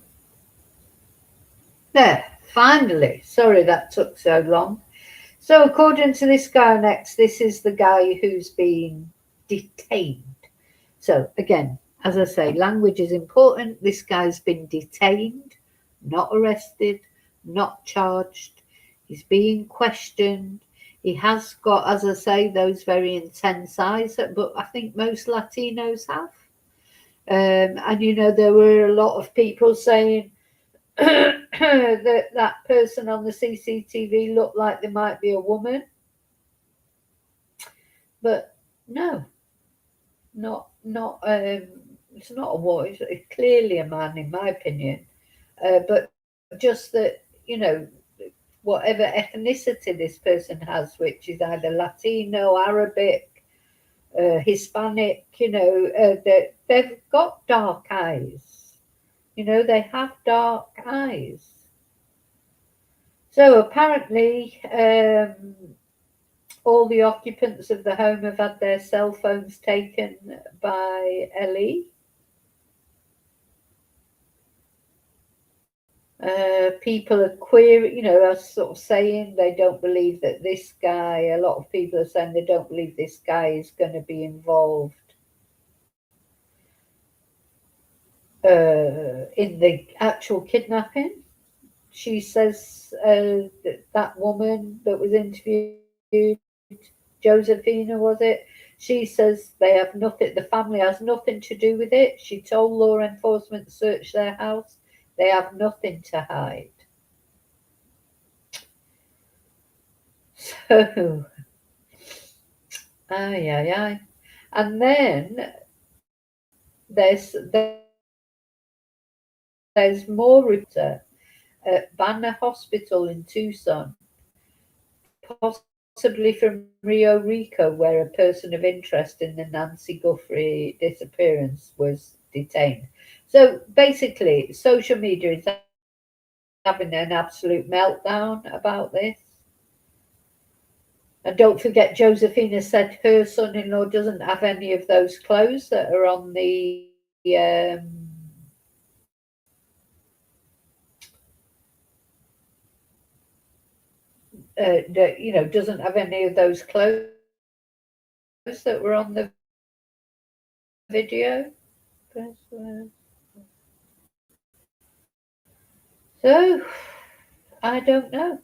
Speaker 1: There, finally. Sorry that took so long. So according to this guy next, this is the guy who's been detained. So again, as I say, language is important. This guy's been detained, not arrested, not charged. He's being questioned. He has got, as I say, those very intense eyes, but I think most Latinos have. And you know, there were a lot of people saying that that person on the CCTV looked like they might be a woman, but no, not. It's not a woman. It's clearly a man, in my opinion. But just that, you know, whatever ethnicity this person has, which is either Latino, Arabic, Hispanic, you know, that they've got dark eyes. You know, they have dark eyes. So apparently, all the occupants of the home have had their cell phones taken by Ellie. People are queer, you know, are sort of saying they don't believe that this guy, a lot of people are saying they don't believe this guy is going to be involved in the actual kidnapping. She says that woman that was interviewed, Josephina, was it? She says they have nothing, the family has nothing to do with it. She told law enforcement to search their house. They have nothing to hide. So, aye. And then there's more reporter at Banner Hospital in Tucson, possibly from Rio Rico, where a person of interest in the Nancy Guthrie disappearance was detained. So basically, social media is having an absolute meltdown about this. And don't forget, Josephina said her son-in-law doesn't have any of those clothes that are on the you know, doesn't have any of those clothes that were on the video. So, I don't know.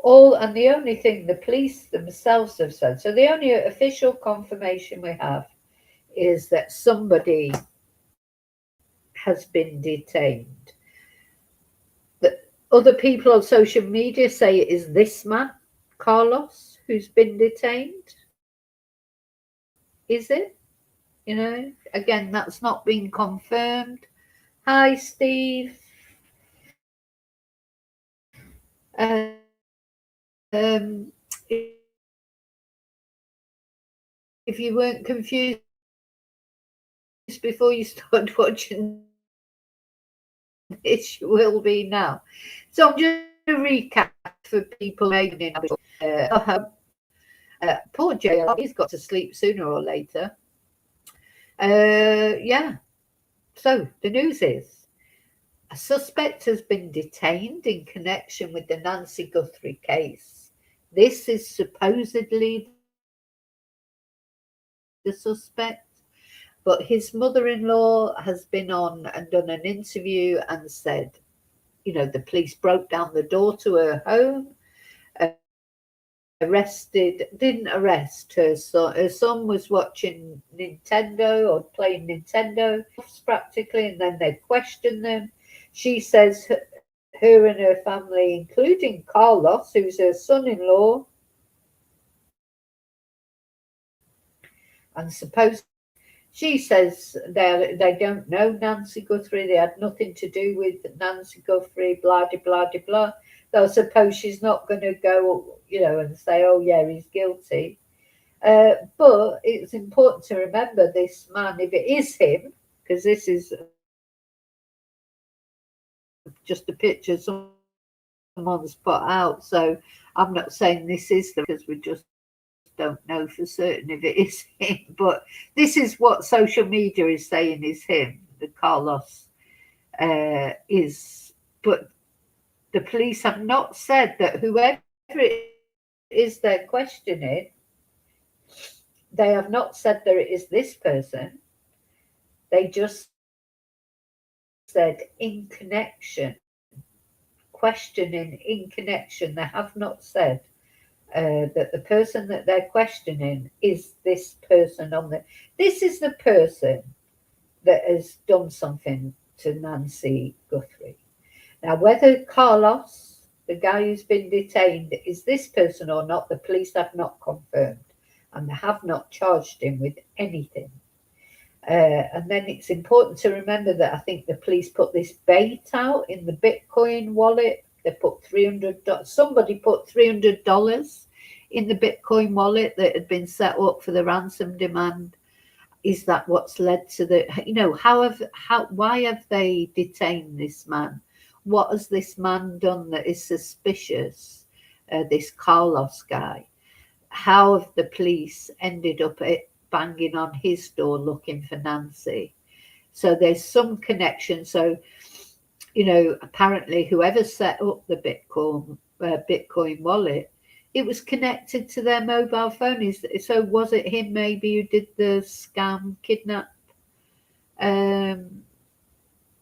Speaker 1: And the only thing the police themselves have said, so the only official confirmation we have is that somebody has been detained. That other people on social media say it is this man, Carlos, who's been detained. Is it? You know, again, that's not been confirmed. Hi, Steve. Um, if you weren't confused before you started watching this, you will be now. So I'm just going to recap for people maybe poor JL, he's got to sleep sooner or later. Yeah. So the news is a suspect has been detained in connection with the Nancy Guthrie case. This is supposedly the suspect, but his mother-in-law has been on and done an interview and said, you know, the police broke down the door to her home, didn't arrest her son. Her son was watching Nintendo or playing Nintendo practically, and then they questioned them. She says her and her family, including Carlos, who's her son-in-law, and she says they don't know Nancy Guthrie. They had nothing to do with Nancy Guthrie, blah, blah, blah, blah. They'll suppose she's not going to go, you know, and say, oh, yeah, he's guilty. But it's important to remember this man, if it is him, because this is just a picture someone's put out. So I'm not saying this is them, because we just don't know for certain if it is him, but this is what social media is saying is him, the Carlos is. But the police have not said that whoever it is they're questioning, they have not said that it is this person. They just said in connection, questioning in connection. They have not said that the person that they're questioning is this person on the. This is the person that has done something to Nancy Guthrie. Now, whether Carlos, the guy who's been detained, is this person or not, the police have not confirmed, and they have not charged him with anything. And then it's important to remember that I think the police put this bait out in the Bitcoin wallet. They put somebody put $300 in the Bitcoin wallet that had been set up for the ransom demand. Is that what's led to the, why have they detained this man? What has this man done that is suspicious? This Carlos guy. How have the police ended up banging on his door looking for Nancy? So there's some connection. So, apparently whoever set up the Bitcoin wallet, it was connected to their mobile phone. So was it him maybe who did the scam kidnap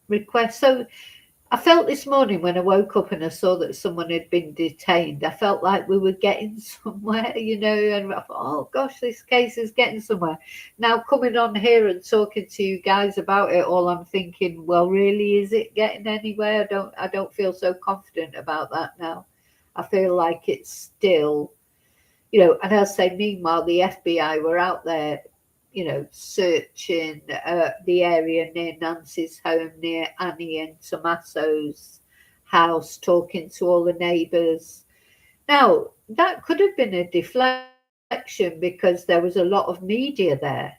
Speaker 1: request? So I felt this morning when I woke up and I saw that someone had been detained, I felt like we were getting somewhere, and I thought, oh gosh, this case is getting somewhere. Now coming on here and talking to you guys about it all, I'm thinking, well, really, is it getting anywhere? I don't feel so confident about that now. I feel like it's still, and I'll say, meanwhile, the FBI were out there, searching the area near Nancy's home, near Annie and Tommaso's house, talking to all the neighbours. Now, that could have been a deflection because there was a lot of media there.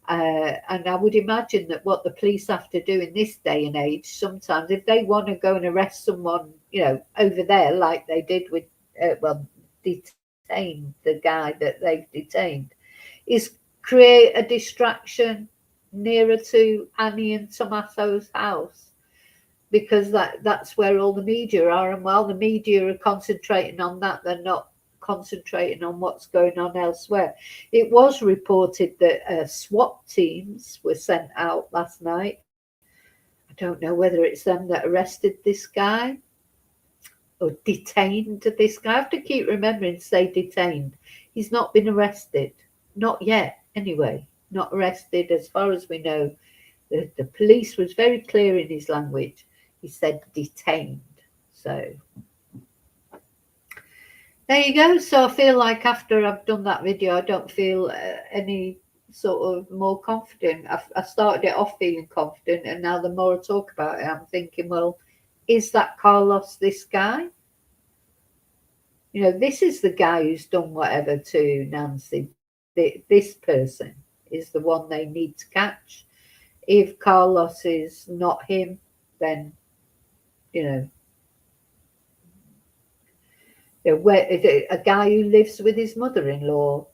Speaker 1: And I would imagine that what the police have to do in this day and age, sometimes if they want to go and arrest someone, over there, like they did with, detain the guy that they've detained, is create a distraction nearer to Annie and Tommaso's house, because that's where all the media are. And while the media are concentrating on that, they're not concentrating on what's going on elsewhere. It was reported that SWAT teams were sent out last night. I don't know whether it's them that arrested this guy or detained this guy. I have to keep remembering to say detained. He's not been arrested. Not yet, anyway. Not arrested as far as we know. The police was very clear in his language. He said detained. So there you go. So I feel like after I've done that video, I don't feel any sort of more confident. I started it off feeling confident, and now the more I talk about it, I'm thinking, well, is that Carlos this guy? This is the guy who's done whatever to Nancy. This person is the one they need to catch. If Carlos is not him, then, where a guy who lives with his mother-in-law,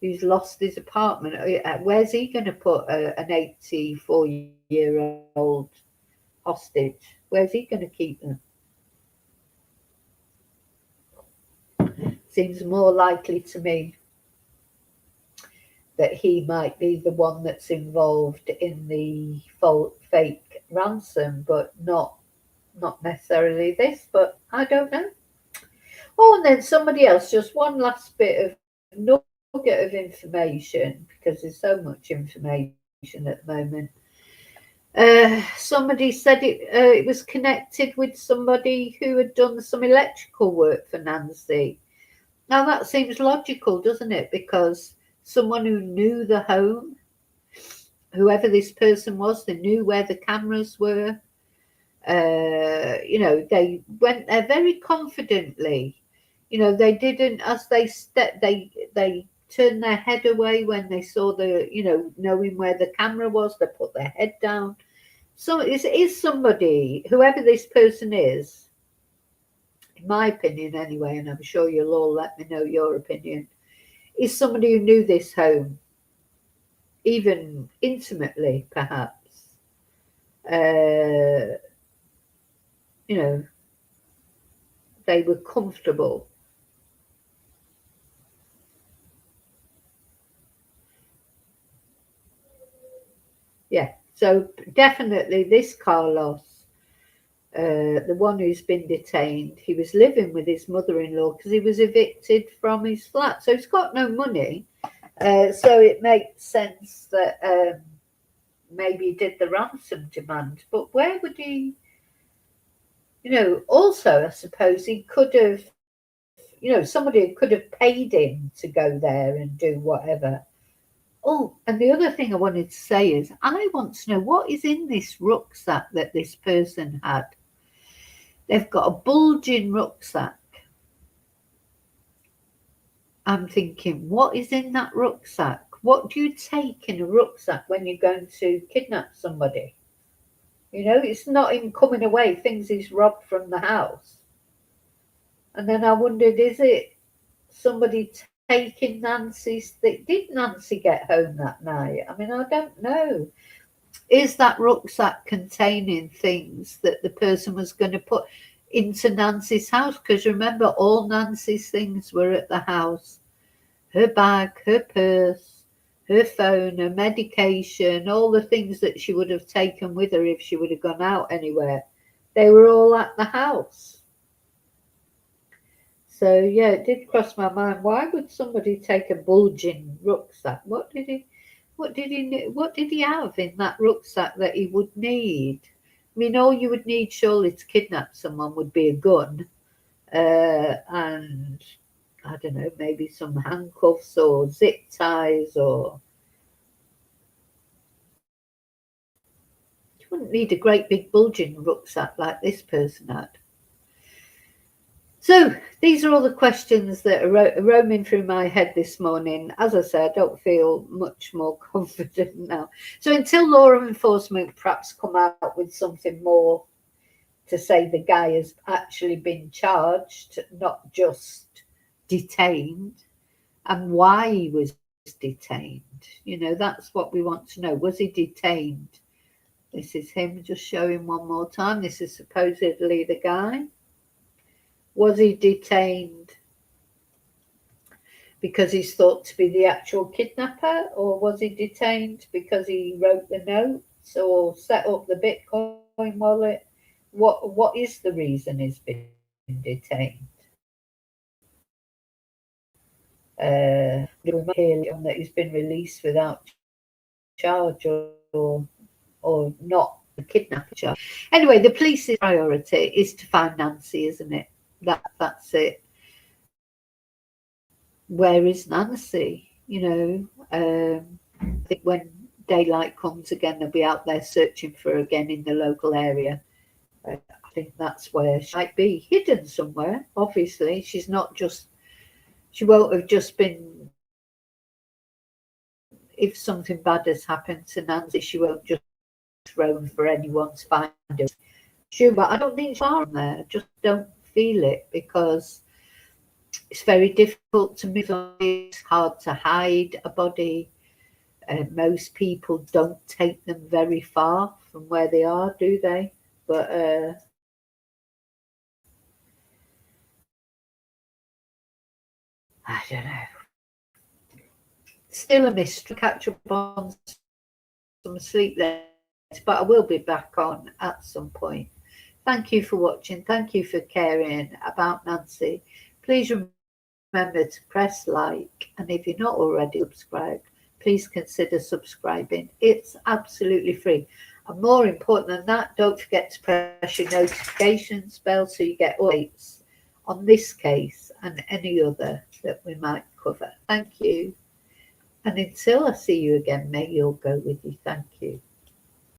Speaker 1: who's lost his apartment, where's he going to put an 84-year-old hostage? Where's he going to keep them? Seems more likely to me that he might be the one that's involved in the fake ransom, but not necessarily this, but I don't know. Oh, and then somebody else, just one last bit of nugget of information, because there's so much information at the moment. Somebody said it was connected with somebody who had done some electrical work for Nancy. Now that seems logical, doesn't it? Because someone who knew the home, whoever this person was, they knew where the cameras were. They went there very confidently. They didn't, as they stepped, they turned their head away when they saw knowing where the camera was. They put their head down. So it is somebody, whoever this person is, in my opinion anyway, and I'm sure you'll all let me know your opinion, is somebody who knew this home, even intimately, perhaps. They were comfortable. Yeah, so definitely this Carlos the one who's been detained, he was living with his mother-in-law because he was evicted from his flat. So he's got no money. So it makes sense that maybe he did the ransom demand. But where would he, also I suppose he could have, somebody could have paid him to go there and do whatever. Oh, and the other thing I wanted to say is I want to know what is in this rucksack that this person had. They've got a bulging rucksack. I'm thinking, what is in that rucksack? What do you take in a rucksack when you're going to kidnap somebody? It's not him coming away, things he's robbed from the house. And then I wondered, is it somebody taking Nancy's thing? Did Nancy get home that night? I mean, I don't know. Is that rucksack containing things that the person was going to put into Nancy's house? Because remember, all Nancy's things were at the house. Her bag, her purse, her phone, her medication, all the things that she would have taken with her if she would have gone out anywhere. They were all at the house. So yeah, it did cross my mind. Why would somebody take a bulging rucksack? What did he have in that rucksack that he would need? I mean, all you would need surely to kidnap someone would be a gun, and I don't know, maybe some handcuffs or zip ties, or you wouldn't need a great big bulging rucksack like this person had. So these are all the questions that are roaming through my head this morning. As I said, I don't feel much more confident now. So until law enforcement perhaps come out with something more to say the guy has actually been charged, not just detained, and why he was detained. That's what we want to know. Was he detained? This is him just showing one more time. This is supposedly the guy. Was he detained because he's thought to be the actual kidnapper, or was he detained because he wrote the notes or set up the Bitcoin wallet? What is the reason he's been detained? That he's been released without charge or not the kidnapper charge. Anyway, the police's priority is to find Nancy, isn't it? That's it. Where is Nancy? I think when daylight comes again, they'll be out there searching for her again in the local area. I think that's where she might be, hidden somewhere. Obviously, she won't have just been, if something bad has happened to Nancy, she won't just roam for anyone to find her. But I don't think she's far from there. I just don't feel it, because it's very difficult to move on. It's hard to hide a body. Most people don't take them very far from where they are, do they? But I don't know. Still a mystery. Catch up on some sleep there, but I will be back on at some point. Thank you for watching. Thank you for caring about Nancy. Please remember to press like, and if you're not already subscribed, please consider subscribing. It's absolutely free. And more important than that, don't forget to press your notifications bell so you get updates on this case and any other that we might cover. Thank you. And until I see you again, may your go with you. Thank you.